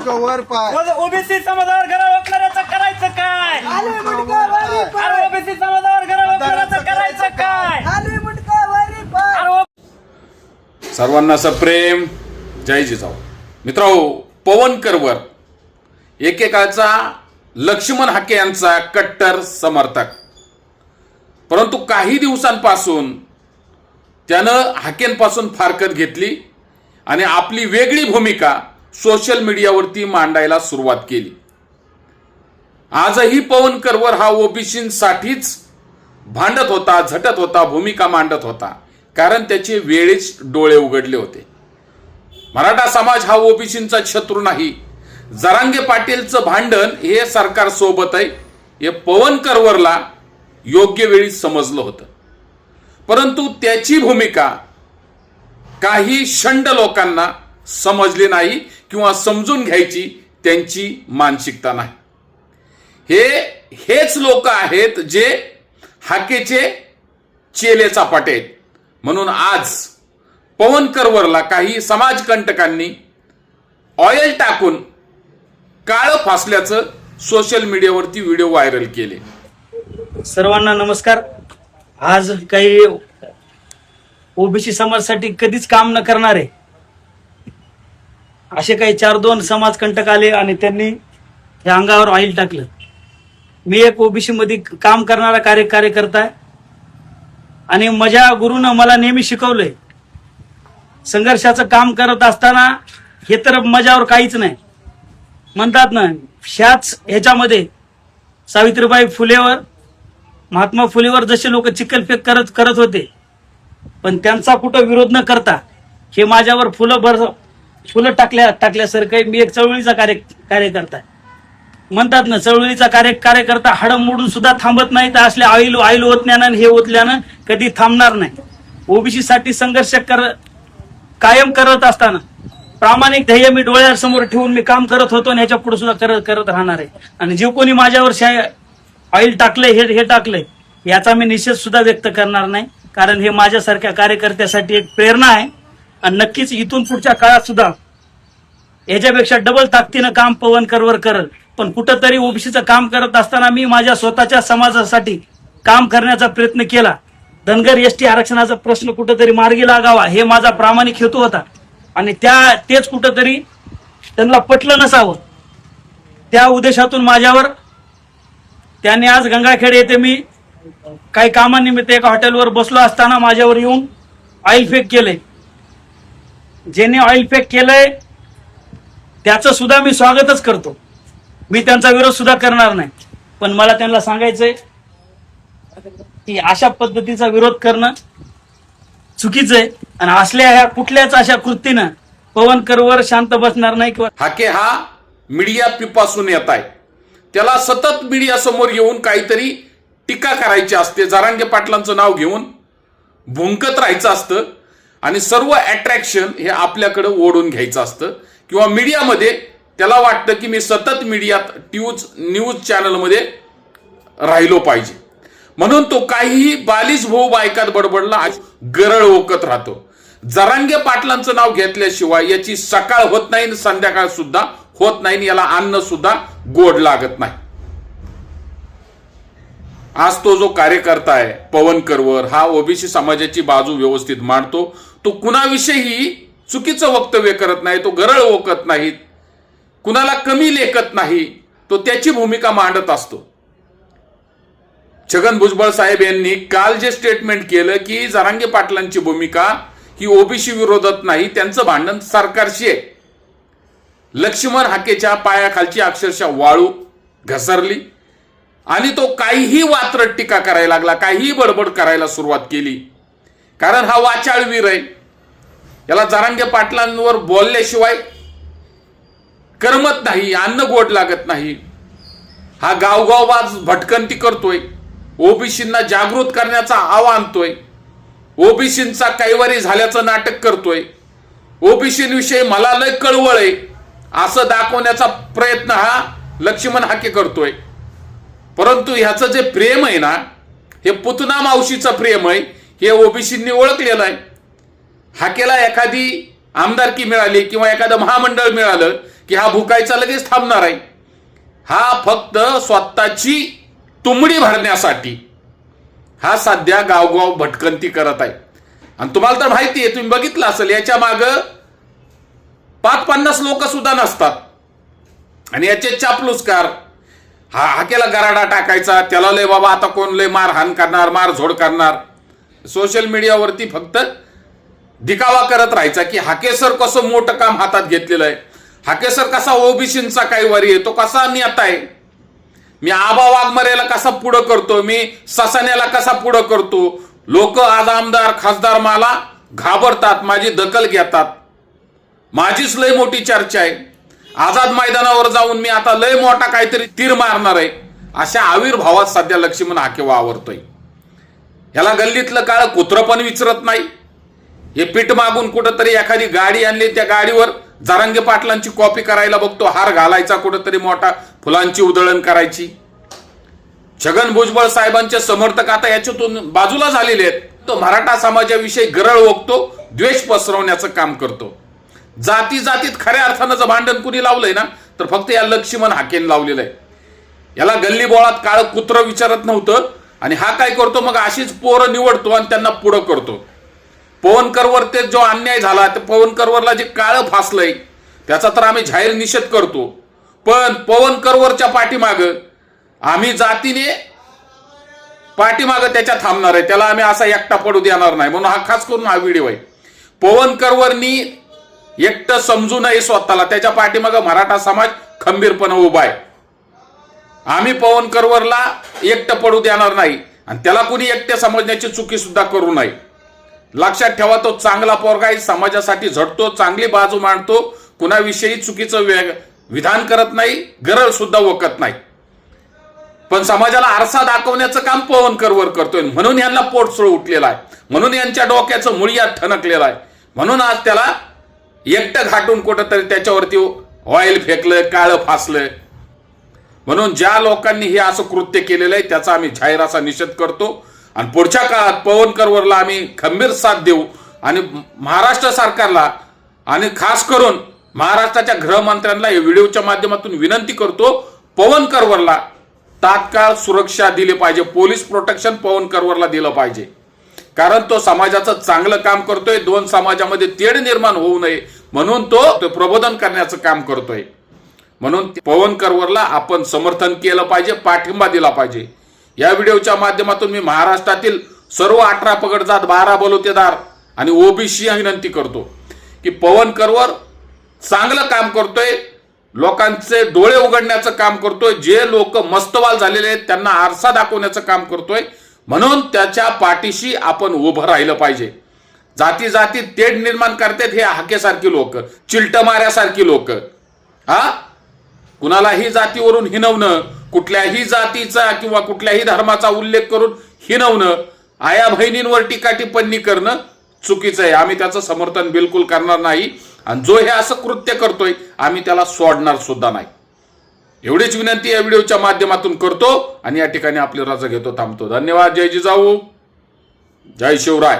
मुंडका वर पाय. ओबीसी समाजावर घरा वापरण्याचं करायचं काय? अरे ओबीसी समाजावर घरा वापरण्याचं करायचं काय? सर्वांना सप्रेम जय जिजाऊ. मित्रांनो, पवनकरवर एकेकाळचा लक्ष्मण हाके यांचा कट्टर समर्थक, परंतु काही दिवसांपासून त्यानं हाकेंपासून फारकत घेतली आणि आपली वेगळी भूमिका सोशल मीडियावरती मांडायला सुरुवात केली. आजही पवनकरवर हा ओबीसींसाठीच भांडत होता, झटत होता, भूमिका मांडत होता, कारण त्याचे वेळेच डोळे उघडले होते. मराठा समाज हा ओबीसींचा शत्रू नाही. जरांगे पाटीलचं भांडण हे सरकार सोबत आहे हे पवनकरवरला योग्य वेळी समजलं होतं, परंतु त्याची भूमिका काही शंड लोकांना समजली नाही किंवा समजून घ्यायची त्यांची मानसिकता नाही. हेच लोक आहेत जे हाकेचे चेले चापाटे आहेत. म्हणून आज पवनकरवरला काही समाजकंटकांनी ऑइल टाकून काळं फासल्याचं सोशल मीडियावरती व्हिडिओ व्हायरल केले. सर्वांना नमस्कार. आज काही ओबीसी समाजासाठी कधीच काम न करणारे असे काही 4-2 समाजकंटक आले आणि त्यांनी त्या अंगावर ऑइल टाकलं. मी एक ओबीसी मध्ये काम करणारा कार्यकर्ता आहे आणि माझ्या गुरुनं मला नेहमी शिकवलंय, संघर्षाचं काम करत असताना हे तर माझ्यावर काहीच नाही म्हणतात ना. ह्याच्यामध्ये सावित्रीबाई फुलेवर, महात्मा फुलेवर जसे लोक चिखलफेक करत होते, पण त्यांचा कुठं विरोध न करता हे माझ्यावर फुलं टाकल्यासारखं. मी एक चळवळीचा कार्यकर्ता आहे. म्हणतात ना, चळवळीचा कार्यकर्ता हाडं मोडून सुद्धा थांबत नाही, तर असले ऑइल ओतण्यानं हे ओतल्यानं कधी थांबणार नाही. ओबीसी साठी संघर्ष कायम करत असताना प्रामाणिक ध्येय मी डोळ्यासमोर ठेवून मी काम करत होतो आणि ह्याच्या पुढे सुद्धा करत राहणार आहे. आणि जे कोणी माझ्यावर ऑइल टाकलंय, हे टाकलंय, याचा मी निषेध सुद्धा व्यक्त करणार नाही, कारण हे माझ्यासारख्या कार्यकर्त्यासाठी एक प्रेरणा आहे. आणि नक्कीच इथून पुढच्या काळात सुद्धा याच्यापेक्षा डबल ताकदीनं काम पवनकरवर करल. पण कुठंतरी ओबीसीचं काम करत असताना मी माझ्या स्वतःच्या समाजासाठी काम करण्याचा प्रयत्न केला. धनगर एसटी आरक्षणाचा प्रश्न कुठंतरी मार्गी लागावा हे माझा प्रामाणिक हेतू होता आणि तेच कुठंतरी त्यांना पटलं नसावं. त्या उद्देशातून माझ्यावर त्यांनी आज गंगाखेड येथे मी काही कामानिमित्त एका हॉटेलवर बसलो असताना माझ्यावर येऊन ऑइल फेक केलंय. ज्यांनी ऑइल फेक केलंय त्याचं सुद्धा मी स्वागतच करतो. मी त्यांचा विरोध सुद्धा करणार नाही. पण मला त्यांना सांगायचंय की अशा पद्धतीचा विरोध करणं चुकीचं आहे आणि असल्या ह्या कुठल्याच अशा कृतीनं पवनकरवर शांत बसणार नाही. किंवा हाके हा मीडिया पिपासून येत आहे, त्याला सतत मीडिया समोर येऊन काहीतरी टीका करायची असते, जरांगे पाटलांचं नाव घेऊन भुंकत राहायचं असतं आणि सर्व अट्रॅक्शन हे आपल्याकडे ओढून घ्यायचं असतं. किंवा मीडियामध्ये त्याला वाटतं की मी सतत मीडियात न्यूज चॅनलमध्ये राहिलो पाहिजे, म्हणून तो काहीही बालिश भाऊ बायकात बडबडला गरळ ओकत राहतो. जरांगे पाटलांचं नाव घेतल्याशिवाय याची सकाळ होत नाही, संध्याकाळ सुद्धा होत नाही, याला अन्न सुद्धा गोड लागत नाही. आज तो जो कार्यकर्ता आहे पवनकरवर, हा ओबीसी समाजाची बाजू व्यवस्थित मांडतो. तो कुणाविषयी चुकीचं वक्तव्य करत नाही, तो गरळ ओकत नाही, कुणाला कमी लेखत नाही, तो त्याची भूमिका मांडत असतो. छगन भुजबळ साहेब यांनी काल जे स्टेटमेंट केलं की जरांगे पाटलांची भूमिका ही ओबीसी विरोधात नाही, त्यांचं भांडण सरकारशी आहे. लक्ष्मण हाकेच्या पायाखालची अक्षरशः वाळू घसरली आणि तो काहीही वात्रट टीका करायला लागला, काहीही बडबड करायला सुरुवात केली. कारण हा वाचाळवीर आहे, याला जरांगे पाटलांवर बोलल्याशिवाय करमत नाही, अन्न गोड लागत नाही. हा गावगावाज भटकंती करतोय, ओबीसींना जागृत करण्याचा आवाहन आणतोय, ओबीसींचा कैवारी झाल्याचं नाटक करतोय, ओबीसींविषयी मला लय कळवळ आहे असं दाखवण्याचा प्रयत्न हा लक्ष्मण हाके करतोय. परंतु ह्याचं जे प्रेम आहे ना, हे पुतना मावशीचं प्रेम आहे, हे ओबीसींनी ओळखलेलं आहे. हाकेला एखादी आमदारकी मिळाली किंवा एखादं महामंडळ मिळालं की हा भुकायचा लगेच थांबणार आहे. हा फक्त स्वतःची तुंबडी भरण्यासाठी हा सध्या गावगाव भटकंती करत आहे. आणि तुम्हाला तर माहिती आहे, तुम्ही बघितलं असेल, याच्या माग 5-50 लोक सुद्धा नसतात. आणि याचे चापलूसकार हाकेला गराडा टाकायचा, त्याला लय बाबा आता कोण लय मारहाण करणार, मारझोड करणार, सोशल मीडियावरती फक्त दिखावा करत राहायचा की हाकेसर कसं मोठं काम हातात घेतलेलं आहे, हाकेसर कसा ओबीसींचा काही वारी आहे, तो कसा नेता आहे, मी आबा वाघमारेला कसा पुढं करतो, मी ससाण्याला कसा पुढं करतो. लोक आज आमदार खासदार मला घाबरतात, माझी दखल घेतात, माझीच लय मोठी चर्चा आहे, आझाद मैदानावर जाऊन मी आता लय मोठा काहीतरी तीर मारणार आहे, अशा आविर्भावात सध्या लक्ष्मण हाके वावरतोय. याला गल्लीतलं काळ कुत्र पण विचारत नाही. हे पीठ मागून कुठंतरी एखादी गाडी आणली, त्या गाडीवर जरांगे पाटलांची कॉपी करायला बघतो, हार घालायचा, कुठंतरी मोठा फुलांची उधळण करायची. छगन भुजबळ साहेबांचे समर्थक आता याच्यातून बाजूला झालेले आहेत. तो मराठा समाजाविषयी गरळ ओकतो, द्वेष पसरवण्याचं काम करतो. जाती जातीत खऱ्या अर्थानं जर भांडण कुणी लावलंय ना, तर फक्त या लक्ष्मण हाकेने लावलेलं आहे. याला गल्ली बोळात काळ कुत्र विचारत नव्हतं. आणि हा काय करतो, मग अशीच पोरं निवडतो आणि त्यांना पुढं करतो. पवनकरवर ते जो अन्याय झाला, ते पवनकरवरला जे काळं फासलंय त्याचा तर आम्ही जाहीर निषेध करतो. पण पवनकरवरच्या पाठीमाग आम्ही जातीने पाठीमागं त्याच्या थांबणार आहे, त्याला आम्ही असा एकटा पडू देणार नाही. म्हणून हा खास करून हा व्हिडिओ आहे. पवनकरवरनी एकटं समजू नये स्वतःला, त्याच्या पाठीमागं मराठा समाज खंबीरपणे उभा आहे. आम्ही पवनकरवरला एकटं पडू देणार नाही आणि त्याला कुणी एकटे समजण्याची चुकी सुद्धा करू नये. लक्षात ठेवा, तो चांगला पोरगा आहे, समाजासाठी झटतो, चांगली बाजू मांडतो, कुणाविषयी चुकीचं विधान करत नाही, गरळ सुद्धा ओकत नाही. पण समाजाला आरसा दाखवण्याचं काम पवनकरवर करतोय. म्हणून यांना पोटसुळ उठलेला आहे, म्हणून यांच्या डोक्याचं मुळ्यात ठणकलेलं आहे. म्हणून आज त्याला एकटं घाटून कुठंतरी त्याच्यावरती ऑइल फेकलं, काळं फासलं. म्हणून ज्या लोकांनी हे असं कृत्य केलेलं आहे त्याचा आम्ही जाहीर असा निषेध करतो. आणि पुढच्या काळात पवनकरवरला आम्ही खंबीर साथ देऊ. आणि महाराष्ट्र सरकारला आणि खास करून महाराष्ट्राच्या गृहमंत्र्यांना या व्हिडिओच्या माध्यमातून विनंती करतो, पवनकरवरला तात्काळ सुरक्षा दिली पाहिजे, पोलीस प्रोटेक्शन पवनकरवरला दिलं पाहिजे. कारण तो समाजाचं चांगलं काम करतोय, दोन समाजामध्ये तेढ निर्माण होऊ नये म्हणून तो प्रबोधन करण्याचं काम करतोय. म्हणून पवनकरवरला आपण समर्थन केलं पाहिजे, पाठिंबा दिला पाहिजे. या व्हिडिओच्या माध्यमातून मी महाराष्ट्रातील सर्व 18 पगडजात, 12 बलुतेदार आणि ओबीसी विनंती करतो की पवनकरवर चांगलं काम करतोय, लोकांचे डोळे उघडण्याचं काम करतोय, जे लोक मस्तवाल झालेले आहेत त्यांना आरसा दाखवण्याचं काम करतोय. म्हणून त्याच्या पाठीशी आपण उभं राहिलं पाहिजे. जाती जाती तेढ निर्माण करतात हे हाकेसारखी लोक, चिलटमाऱ्यासारखी लोक, कुणालाही जातीवरून हिनवणं, कुठल्याही जातीचा किंवा कुठल्याही धर्माचा उल्लेख करून हिनवणं, आया बहिणींवर टीका टिप्पणी करणं चुकीचं आहे. आम्ही त्याचं समर्थन बिलकुल करणार नाही. आणि जो हे असं कृत्य करतोय आम्ही त्याला सोडणार सुद्धा नाही. एवढीच विनंती या व्हिडिओच्या माध्यमातून करतो आणि या ठिकाणी आपली रजा घेतो, थांबतो. धन्यवाद. जय जिजाऊ, जय शिवराय.